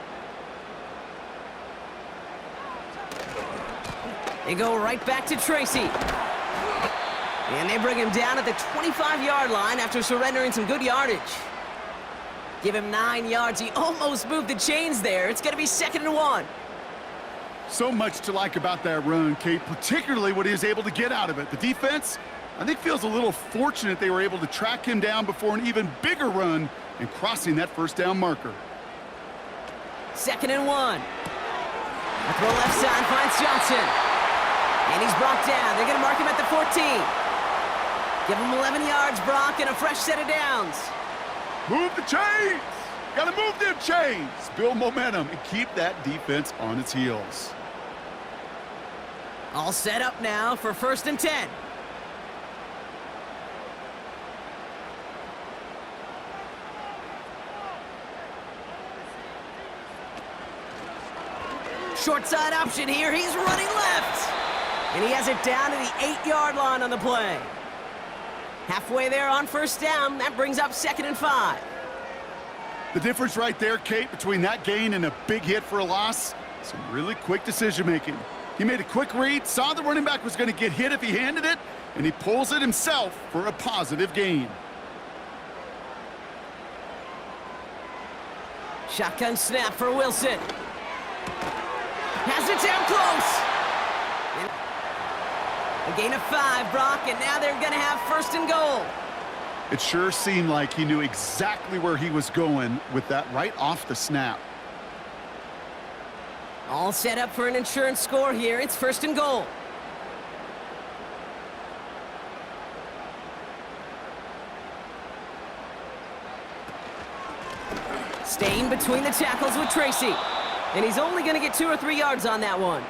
They go right back to Tracy. And they bring him down at the 25-yard line after surrendering some good yardage. Give him 9 yards. He almost moved the chains there. It's going to be 2nd and 1. So much to like about that run, Kate, particularly what he was able to get out of it. The defense, I think, feels a little fortunate they were able to track him down before an even bigger run and crossing that 1st down marker. 2nd and 1. A throw left side finds Johnson. And he's brought down. They're going to mark him at the 14. Give him 11 yards, Brock, and a fresh set of downs. Move the chains! Gotta move them chains! Build momentum and keep that defense on its heels. All set up now for 1st and 10. Short side option here. He's running left. And he has it down to the 8-yard line on the play. Halfway there on 1st down. That brings up 2nd and 5. The difference right there, Kate, between that gain and a big hit for a loss, some really quick decision-making. He made a quick read, saw the running back was going to get hit if he handed it, and he pulls it himself for a positive gain. Shotgun snap for Wilson. Has it down close. A gain of 5, Brock, and now they're going to have 1st and goal. It sure seemed like he knew exactly where he was going with that right off the snap. All set up for an insurance score here. It's 1st and goal. Staying between the tackles with Tracy. And he's only going to get 2 or 3 yards on that one.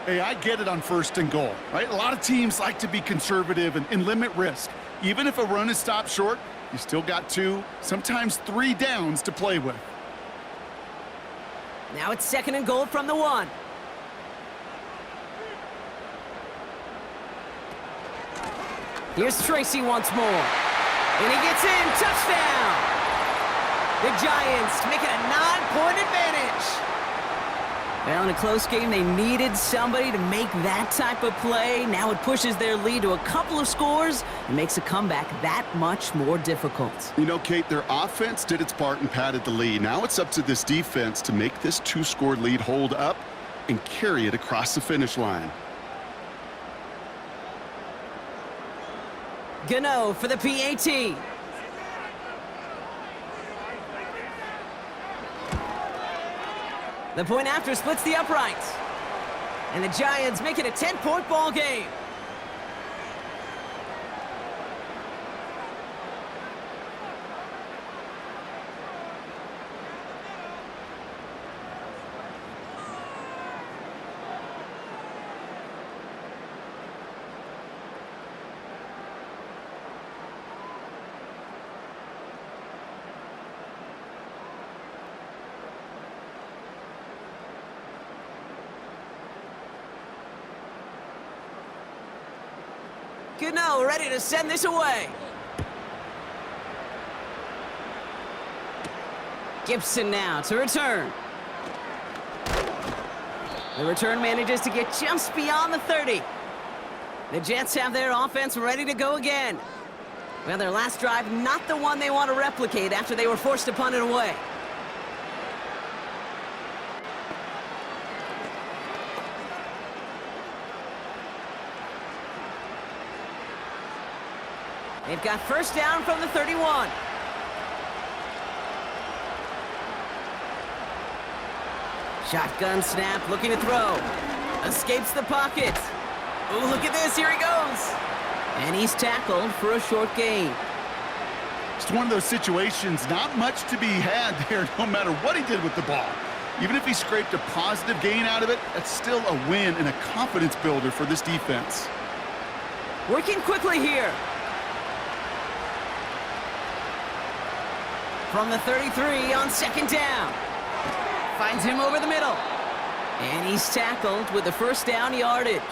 Hey, I get it on 1st and goal, right? A lot of teams like to be conservative and limit risk. Even if a run is stopped short, you still got 2, sometimes 3 downs to play with. Now it's 2nd and goal from the 1. Here's Tracy once more. And he gets in. Touchdown! The Giants make it a 9-point advantage. Well, in a close game, they needed somebody to make that type of play. Now it pushes their lead to a couple of scores and makes a comeback that much more difficult. You know, Kate, their offense did its part and padded the lead. Now it's up to this defense to make this 2-score lead hold up and carry it across the finish line. Gano for the PAT. The point after splits the uprights. And the Giants make it a 10-point ball game. Gano ready to send this away. Gibson now to return. The return manages to get just beyond the 30. The Jets have their offense ready to go again. Well, their last drive, not the one they want to replicate after they were forced to punt it away. They've got 1st down from the 31. Shotgun snap, looking to throw. Escapes the pocket. Ooh, look at this, here he goes. And he's tackled for a short gain. Just one of those situations, not much to be had there no matter what he did with the ball. Even if he scraped a positive gain out of it, that's still a win and a confidence builder for this defense. Working quickly here. From the 33 on 2nd down. Finds him over the middle. And he's tackled with the 1st down yardage.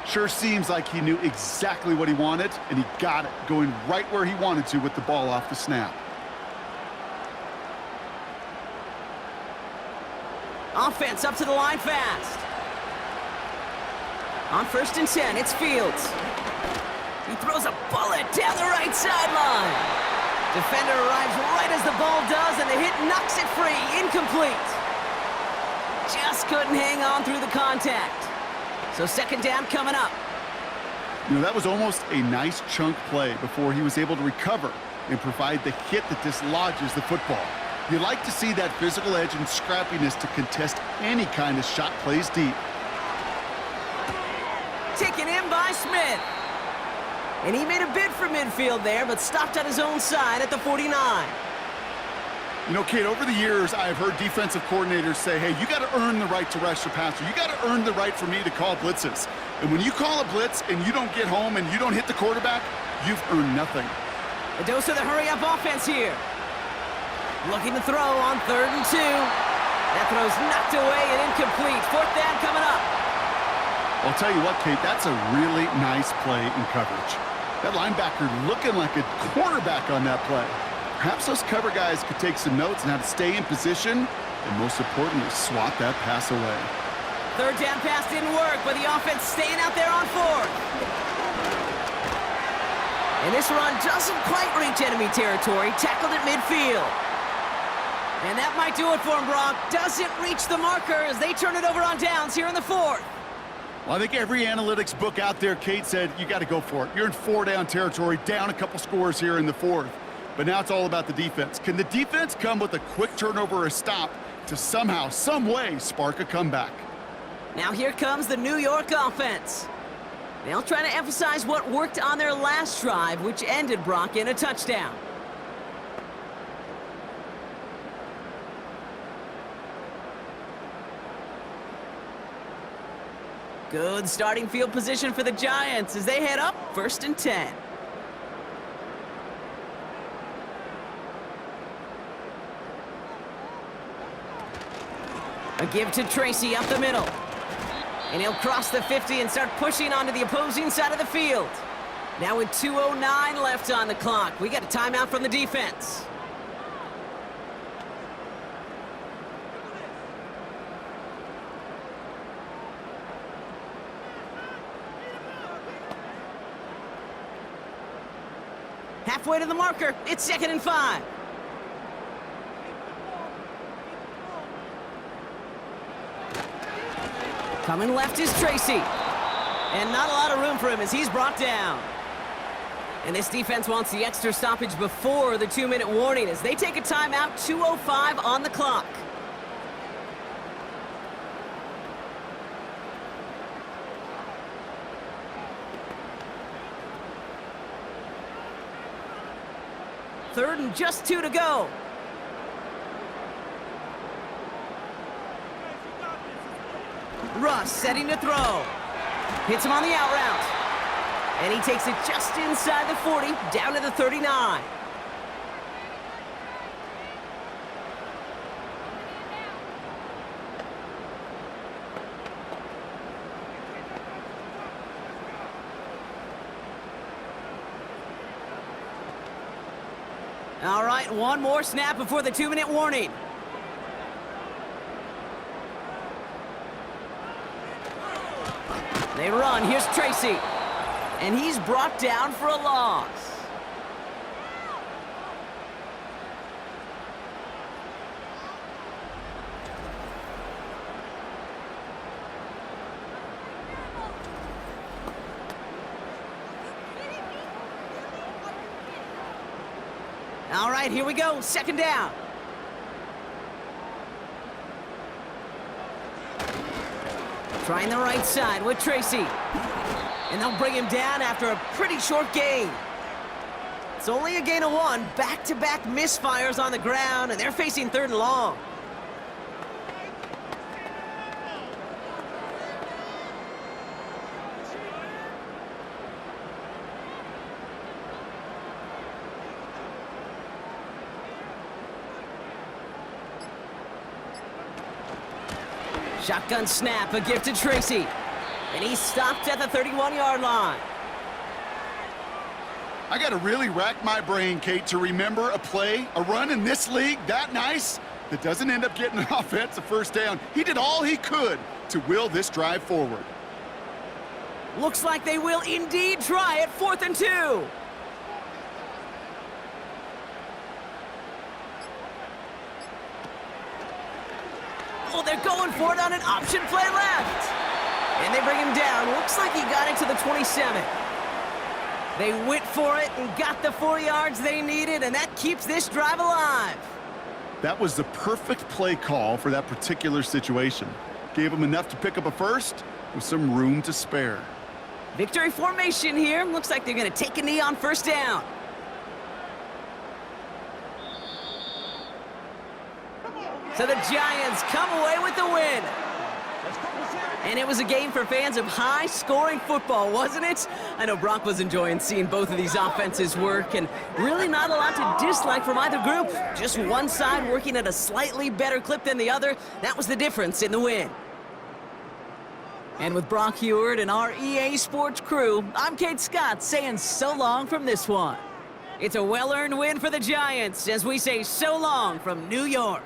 Sure seems like he knew exactly what he wanted, and he got it, going right where he wanted to with the ball off the snap. Offense up to the line fast. On 1st and 10, it's Fields. He throws a bullet down the right sideline. Defender arrives right as the ball does, and the hit knocks it free. Incomplete. Just couldn't hang on through the contact. So 2nd down coming up. You know, that was almost a nice chunk play before he was able to recover and provide the hit that dislodges the football. You like to see that physical edge and scrappiness to contest any kind of shot plays deep. Taken in by Smith. And he made a bid for midfield there, but stopped on his own side at the 49. You know, Kate, over the years, I've heard defensive coordinators say, hey, you got to earn the right to rush your passer. You got to earn the right for me to call blitzes. And when you call a blitz and you don't get home and you don't hit the quarterback, you've earned nothing. A dose of the hurry-up offense here. Looking to throw on 3rd and 2. That throw's knocked away and incomplete. 4th down coming up. I'll tell you what, Kate, that's a really nice play in coverage. That linebacker looking like a quarterback on that play. Perhaps those cover guys could take some notes on how to stay in position and, most importantly, swat that pass away. 3rd down pass didn't work, but the offense staying out there on 4th. And this run doesn't quite reach enemy territory. Tackled at midfield. And that might do it for him, Brock. Doesn't reach the marker as they turn it over on downs here in the fourth. Well, I think every analytics book out there, Kate, said you got to go for it. You're in 4-down territory, down a couple scores here in the fourth. But now it's all about the defense. Can the defense come with a quick turnover or a stop to somehow, some way, spark a comeback? Now here comes the New York offense. They'll try to emphasize what worked on their last drive, which ended, Brock, in a touchdown. Good starting field position for the Giants as they head up 1st and 10. A give to Tracy up the middle. And he'll cross the 50 and start pushing onto the opposing side of the field. Now with 2:09 left on the clock, we got a timeout from the defense. Halfway to the marker, it's 2nd and 5. Coming left is Tracy. And not a lot of room for him as he's brought down. And this defense wants the extra stoppage before the 2-minute warning as they take a timeout, 2:05 on the clock. Third and just 2 to go. Russ setting to throw. Hits him on the out route. And he takes it just inside the 40, down to the 39. All right, one more snap before the 2-minute warning. They run. Here's Tracy. And he's brought down for a loss. All right, here we go. 2nd down. Trying the right side with Tracy. And they'll bring him down after a pretty short gain. It's only a gain of 1. Back-to-back misfires on the ground, and they're facing 3rd and long. Shotgun snap, a give to Tracy. And he's stopped at the 31-yard line. I got to really rack my brain, Kate, to remember a play, a run in this league that nice that doesn't end up getting an offensive first down. He did all he could to will this drive forward. Looks like they will indeed try it. 4th and 2. Oh, they're going for it on an option play left. And they bring him down. Looks like he got it to the 27. They went for it and got the 4 yards they needed, and that keeps this drive alive. That was the perfect play call for that particular situation. Gave him enough to pick up a first with some room to spare. Victory formation here. Looks like they're going to take a knee on 1st down. So the Giants come away with the win. And it was a game for fans of high-scoring football, wasn't it? I know Brock was enjoying seeing both of these offenses work, and really not a lot to dislike from either group. Just one side working at a slightly better clip than the other. That was the difference in the win. And with Brock Heward and our EA Sports crew, I'm Kate Scott saying so long from this one. It's a well-earned win for the Giants as we say so long from New York.